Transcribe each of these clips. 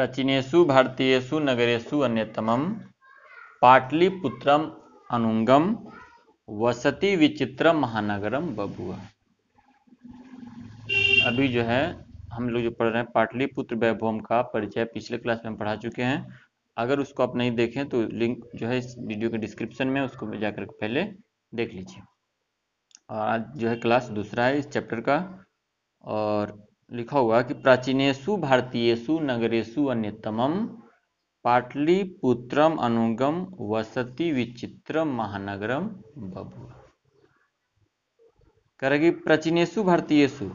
प्राचीनेषु भारतीयेषु नगरेषु अन्यतमं पाटलिपुत्रम अनुंगम वसति विचित्रम महानगरम बभुआ। अभी जो है हम लोग जो पढ़ रहे हैं पाटलिपुत्र वैभवम का परिचय पिछले क्लास में हम पढ़ा चुके हैं। अगर उसको आप नहीं देखें तो लिंक जो है इस वीडियो के डिस्क्रिप्शन में, उसको जाकर पहले देख लीजिए। और आज जो है क्लास दूसरा है इस चैप्टर का, और लिखा हुआ कि प्राचीनेषु भारतीयेषु नगरेषु अन्यतमम पाटलिपुत्रम अनुगम वसति विचित्रम महानगरम बभुआ। कह रहा कि प्राचीनेषु भारतीयेषु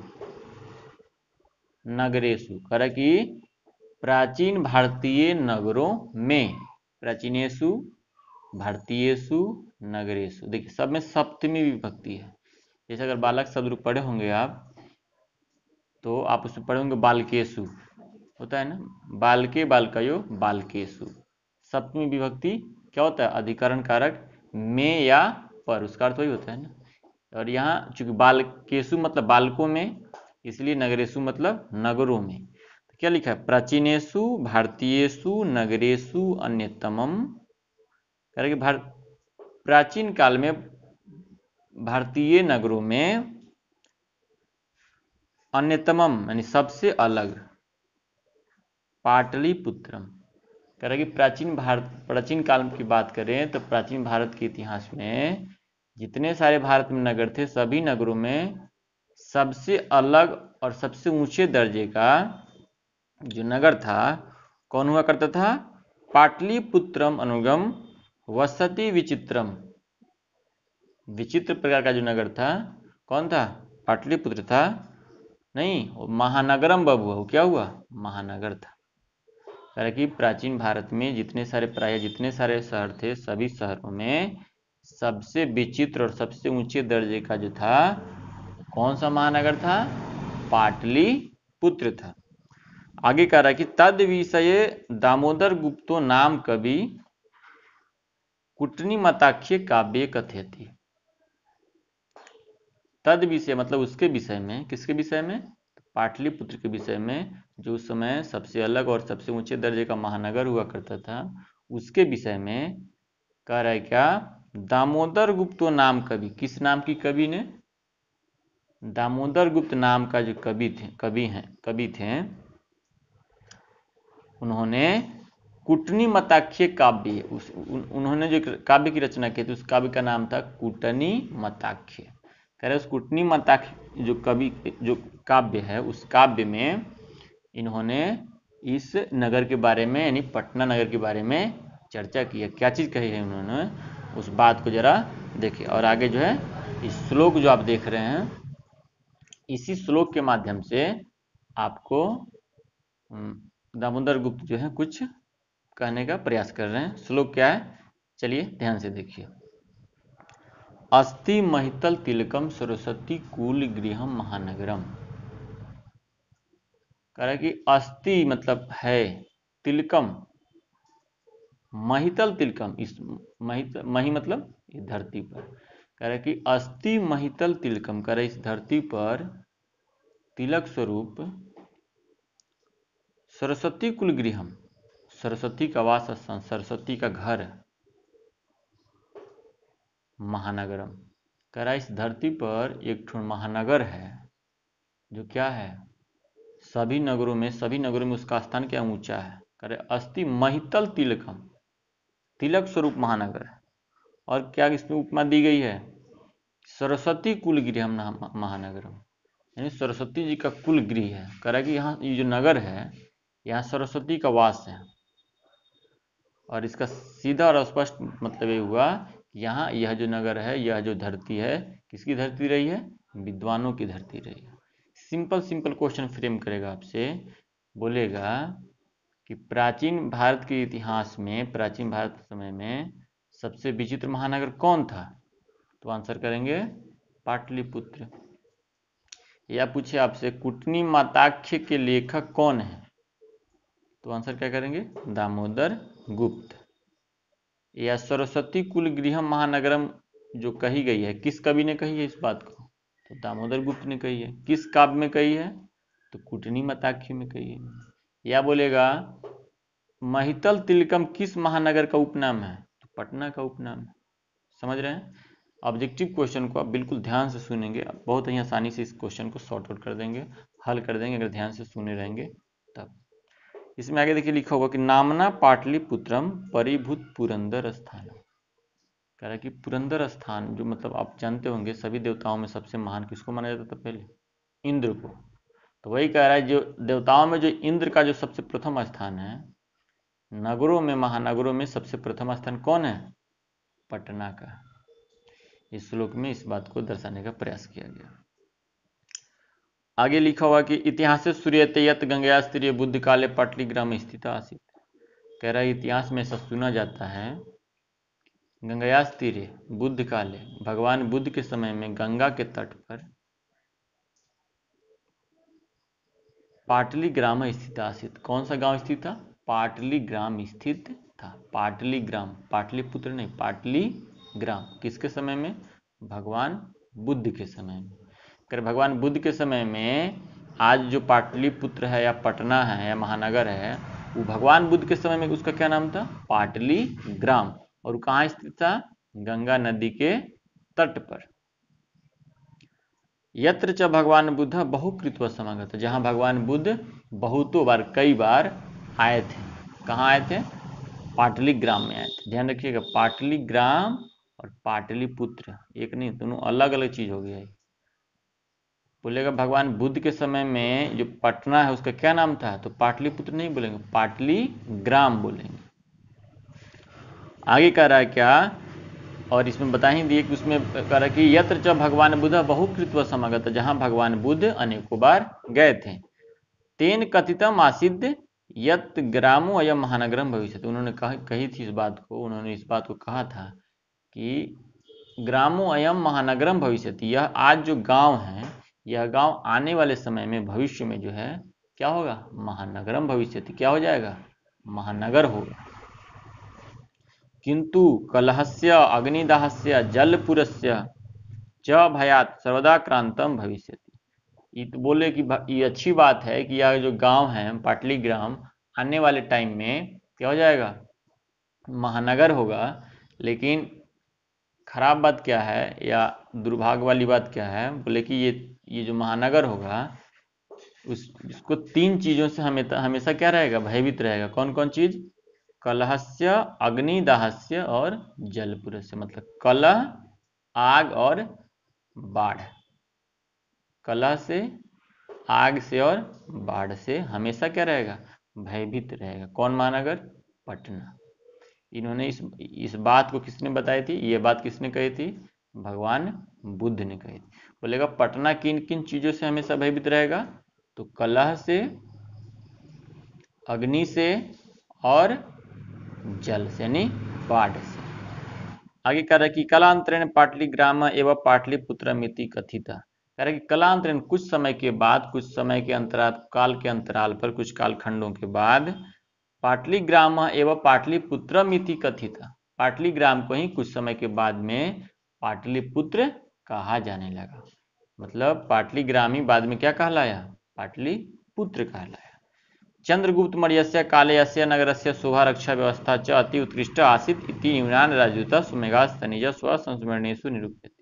नगरेषु, कह रहा कि प्राचीन भारतीय नगरों में, प्राचीनेषु भारतीयेषु नगरेषु, देखिए सब में सप्तमी विभक्ति है। जैसे अगर बालक शब्द पढ़े होंगे आप, तो आप उसमें पढ़े होंगे बालकेषु, होता है ना, बालके बालकयो बालकेषु। सप्तमी विभक्ति क्या होता है? अधिकरण कारक में या पर, उसका अर्थ वही होता है ना। और यहाँ चूंकि बालकेषु मतलब बालकों में, इसलिए नगरेषु मतलब नगरों में। तो क्या लिखा है? प्राचीनेषु भारतीयेषु नगरेषु अन्यतमम, कह रहे कि प्राचीन काल में भारतीय नगरों में अन्यतमम यानी सबसे अलग, पाटलिपुत्रम, कह रहे कि प्राचीन काल की बात करें तो प्राचीन भारत के इतिहास में जितने सारे भारत में नगर थे, सभी नगरों में सबसे अलग और सबसे ऊंचे दर्जे का जो नगर था कौन हुआ करता था? पाटलिपुत्रम अनुगम वसति विचित्रम। विचित्र प्रकार का जो नगर था कौन था? पाटलिपुत्र था। नहीं, महानगरम बभुआ, क्या हुआ? महानगर था। कह रहा कि प्राचीन भारत में जितने सारे शहर थे, सभी शहरों में सबसे विचित्र और सबसे ऊंचे दर्जे का जो था, कौन सा महानगर था? पाटलिपुत्र था। आगे कह रहा कि तद विषय दामोदर गुप्तो नाम कवि कुटनीमताख्य काव्य कथयति। तद विषय मतलब उसके विषय में, किसके विषय में? पाटलिपुत्र के विषय में, जो उस समय सबसे अलग और सबसे ऊंचे दर्जे का महानगर हुआ करता था, उसके विषय में कह रहा है क्या? दामोदर गुप्तो नाम कवि, किस नाम की कवि ने? दामोदर गुप्त नाम का जो कवि थे, उन्होंने कुटनीमताख्य काव्य, उन्होंने जो काव्य की रचना की थी, उस काव्य का नाम था कुटनीमताख्य। कह रहे उस कुटनीमताख्य जो काव्य है, उस काव्य में इन्होंने इस नगर के बारे में, यानी पटना नगर के बारे में चर्चा की है। क्या चीज कही है उन्होंने, उस बात को जरा देखिए। और आगे जो है इस श्लोक जो आप देख रहे हैं, इसी श्लोक के माध्यम से आपको दामोदर गुप्त जो है कुछ कहने का प्रयास कर रहे हैं। श्लोक क्या है? चलिए ध्यान से देखिए। अस्ति महितल तिलकम सरस्वती कूल गृहम महानगरम। कह रहा है कि अस्ति मतलब है, तिलकम महितल तिलकम, इस मही मतलब इस धरती पर। कह रहा है कि अस्ति महितल तिलकम, कह रहा है इस धरती पर तिलक स्वरूप सरस्वती कुल गृहम, सरस्वती का वास स्थान, सरस्वती का घर, महानगरम। कह रहा है इस धरती पर एक ठो महानगर है, जो क्या है? सभी नगरों में उसका स्थान क्या ऊंचा है। कह रहे अस्ति महितल तिलकम, तिलक स्वरूप महानगर है। और क्या इसमें उपमा दी गई है? सरस्वती कुल गृहम महानगरम, यानी सरस्वती जी का कुल गृह है। कह रहा है कि यहाँ ये जो नगर है, यहाँ सरस्वती का वास है। और इसका सीधा और स्पष्ट मतलब ये हुआ, यहाँ यह जो नगर है, यह जो धरती है, किसकी धरती रही है? विद्वानों की धरती रही है। सिंपल क्वेश्चन फ्रेम करेगा आपसे, बोलेगा कि प्राचीन भारत के इतिहास में, प्राचीन भारत के समय में सबसे विचित्र महानगर कौन था? तो आंसर करेंगे पाटलिपुत्र। या पूछे आपसे कुटनीमताख्य के लेखक कौन है? तो आंसर क्या करेंगे? दामोदर गुप्त। या सरस्वती कुल गृहम महानगरम जो कही गई है, किस कवि ने कही है इस बात को? तो दामोदर गुप्त ने कही है। किस काव्य में कही है? तो कुटनीमताख्य में कही है। या बोलेगा महितल तिलकम किस महानगर का उपनाम है? तो पटना का उपनाम है। समझ रहे हैं? ऑब्जेक्टिव क्वेश्चन को आप बिल्कुल ध्यान से सुनेंगे, आप बहुत ही आसानी से इस क्वेश्चन को सॉर्ट आउट कर देंगे, हल कर देंगे अगर ध्यान से सुने रहेंगे तब। इसमें आगे देखिए लिखा होगा कि नामना पाटलिपुत्रम परिभूत पुरंदर स्थान। कह रहा है कि पुरंदर स्थान, जो मतलब आप जानते होंगे सभी देवताओं में सबसे महान किसको माना जाता था पहले? इंद्र को। तो वही कह रहा है जो देवताओं में जो इंद्र का जो सबसे प्रथम स्थान है, नगरों में महानगरों में सबसे प्रथम स्थान कौन है? पटना का। इस श्लोक में इस बात को दर्शाने का प्रयास किया गया। आगे लिखा हुआ कि इतिहास सूर्यते यत गंगयास्त्रीय बुद्ध काले पाटलिग्राम स्थित आसित। कह रहा है इतिहास में ऐसा सुना जाता है गंगयास्तीरे बुद्ध काले, भगवान बुद्ध के समय में गंगा के तट पर पाटलिग्राम स्थित आसित। कौन सा गांव स्थित था? पाटलिग्राम स्थित था। पाटलिग्राम, पाटलिपुत्र नहीं, पाटलिग्राम। किसके समय में? भगवान बुद्ध के समय में। अगर भगवान बुद्ध के समय में आज जो पाटलिपुत्र है या पटना है या महानगर है, वो भगवान बुद्ध के समय में उसका क्या नाम था? पाटलिग्राम। और कहाँ स्थित था? गंगा नदी के तट पर। यत्र च भगवान बुद्ध बहुकृत्व समागत, जहाँ भगवान बुद्ध बहुतों बार, कई बार आए थे। कहाँ आए थे? पाटलिग्राम में आए थे। ध्यान रखिएगा, पाटलिग्राम और पाटलिपुत्र एक नहीं, दोनों अलग अलग चीज हो गया है। बोलेगा भगवान बुद्ध के समय में जो पटना है उसका क्या नाम था? तो पाटलिपुत्र नहीं बोलेंगे, पाटलिग्राम बोलेंगे। आगे कह रहा है क्या, और इसमें बता ही दिए कि उसमें कह रहा है कि यत्र च भगवान बुद्ध बहुकृत्व समागत, जहां भगवान बुद्ध अनेकों बार गए थे। तेन कथितम आसिद्ध यत ग्रामो अयम महानगरम भविष्य। उन्होंने कही थी इस बात को, उन्होंने इस बात को कहा था कि ग्रामो अयम महानगरम भविष्य, यह आज जो गांव है, यह गांव आने वाले समय में भविष्य में जो है क्या होगा? महानगरम भविष्य। क्या हो जाएगा? महानगर होगा। किंतु कलहस्य अग्निदाहस्य जलपुरस्य च भयात सर्वदा क्रांतम भविष्यति। ये तो बोले कि ये अच्छी बात है कि यह जो गांव है पाटलिग्राम आने वाले टाइम में क्या हो जाएगा? महानगर होगा। लेकिन खराब बात क्या है या दुर्भाग्य वाली बात क्या है? बोले कि ये जो महानगर होगा उसको तीन चीजों से हमेशा क्या रहेगा? भयभीत रहेगा। कौन कौन चीज? कलहस्य, अग्निदाहस्य और जलपुरस्य। मतलब कलह, आग और बाढ़। कलह से, आग से और बाढ़ से हमेशा क्या रहेगा? भयभीत रहेगा। कौन महानगर? पटना। इन्होंने इस बात को किसने बताई थी? ये बात किसने कही थी? भगवान बुद्ध ने कही थी। बोलेगा पटना किन किन चीजों से हमेशा भयभीत रहेगा? तो कलह से, अग्नि से और जल से, यानी बाढ़ से। आगे कह रहा है कि कालांतरेण पाटलिग्राम एवं पाटलिपुत्र मिति कथिता। कह रहा है कि कालांतरेण कुछ समय के बाद, कुछ समय के अंतराल, काल के अंतराल पर, कुछ कालखंडों के बाद पाटलिग्राम एवं पाटलिपुत्र मिति कथिता, पाटलिग्राम को ही कुछ समय के बाद में पाटलिपुत्र कहा जाने लगा। मतलब पाटलिग्राम ही बाद में क्या कहलाया? पाटलिपुत्र कहलाया। चंद्रगुप्त मौर्यस्य काले अस्य नगरस्य शोभा रक्षा व्यवस्था च अति उत्कृष्ट आसीत् इति यूनान राजदूत सुमेधास्तनीज स्वसंस्मरणेषु निरूप्यते।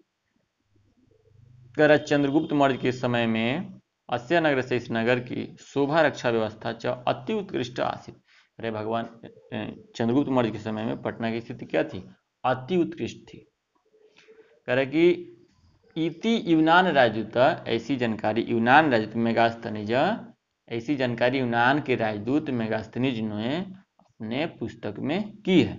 चंद्रगुप्त मौर्य के समय में अस्य नगर से, इस नगर की शोभा रक्षा व्यवस्था च अति उत्कृष्ट आसीत्। अरे भगवान चंद्रगुप्त मौर्य के समय में पटना की स्थिति क्या थी? अति उत्कृष्ट थी। कह रहे कि इति यूनान राजदूत, ऐसी जानकारी यूनान राजदूत मेगास्थनीज, ऐसी जानकारी यूनान के राजदूत मेगास्थनीज ने अपने पुस्तक में की है।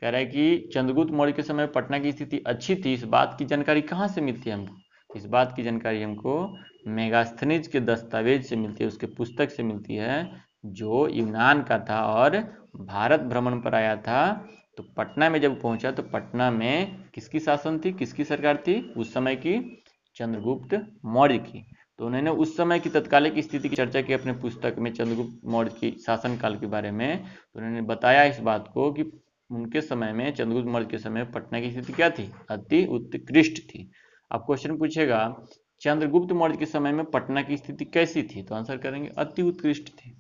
कह रहा है कि चंद्रगुप्त मौर्य के समय पटना की स्थिति अच्छी थी। इस बात की जानकारी कहाँ से मिलती है हमको? इस बात की जानकारी हमको मेगास्थनीज के दस्तावेज से मिलती है, उसके पुस्तक से मिलती है, जो यूनान का था और भारत भ्रमण पर आया था। तो पटना में जब पहुंचा तो पटना में किसकी शासन थी, किसकी सरकार थी उस समय की? चंद्रगुप्त मौर्य की। तो उन्होंने उस समय की तत्कालिक स्थिति की चर्चा की अपने पुस्तक में, चंद्रगुप्त मौर्य की शासनकाल के बारे में। तो उन्होंने बताया इस बात को कि उनके समय में, चंद्रगुप्त मौर्य के समय पटना की स्थिति क्या थी? अति उत्कृष्ट थी। अब क्वेश्चन पूछेगा चंद्रगुप्त मौर्य के समय में पटना की स्थिति कैसी थी? तो आंसर करेंगे अति उत्कृष्ट थी।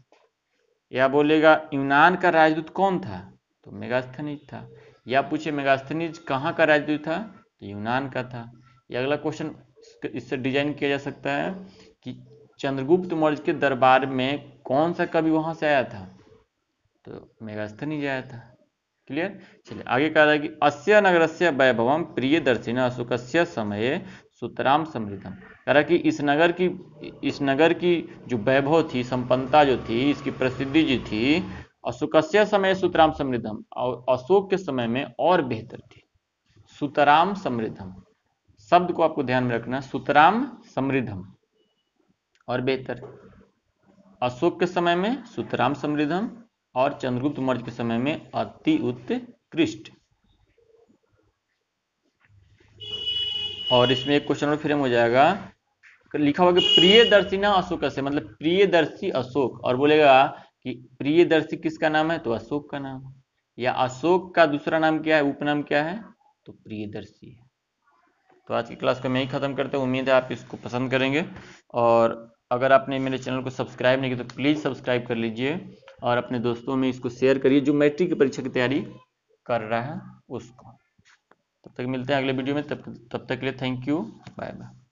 या बोलेगा यूनान का राजदूत कौन था, तो मेगास्थनीज था। या पूछे मेगास्थनीज कहाँ का राजदूत था, तो यूनान का था। या अगला क्वेश्चन इससे डिजाइन किया जा सकता है कि चंद्रगुप्त मौर्य के दरबार में कौन सा कवि वहां से आया था, तो मेगास्थनीज आया था। क्लियर। चलिए आगे कह रहा है कि अस्य नगरस्य वैभवम प्रियदर्शिन अशोकस्य समये सुतराम समृद्धम। कह रहा है कि इस नगर की जो वैभव थी, संपन्नता जो थी, इसकी प्रसिद्धि जो थी, अशोकस्य समय सुतराम समृद्धम, और अशोक के समय में और बेहतर थी। सुतराम समृद्धम शब्द को आपको ध्यान में रखना, सुतराम समृद्धम और बेहतर। अशोक के समय में सुतराम समृद्धम और चंद्रगुप्त मौर्य के समय में अति उत्कृष्ट। और इसमें एक क्वेश्चन और फ्रेम हो जाएगा, लिखा होगा कि प्रियदर्शिना अशोक से, मतलब प्रियदर्शी अशोक, और बोलेगा कि प्रियदर्शी किसका नाम है, तो अशोक का नाम। या अशोक का दूसरा नाम क्या है, उपनाम क्या है, तो प्रियदर्शी है। तो आज की क्लास को मैं ही खत्म करता हूँ। उम्मीद है आप इसको पसंद करेंगे। और अगर आपने मेरे चैनल को सब्सक्राइब नहीं किया तो प्लीज़ सब्सक्राइब कर लीजिए और अपने दोस्तों में इसको शेयर करिए जो मैट्रिक की परीक्षा की तैयारी कर रहा है उसको। तब तक मिलते हैं अगले वीडियो में, तब तक के लिए थैंक यू, बाय बाय।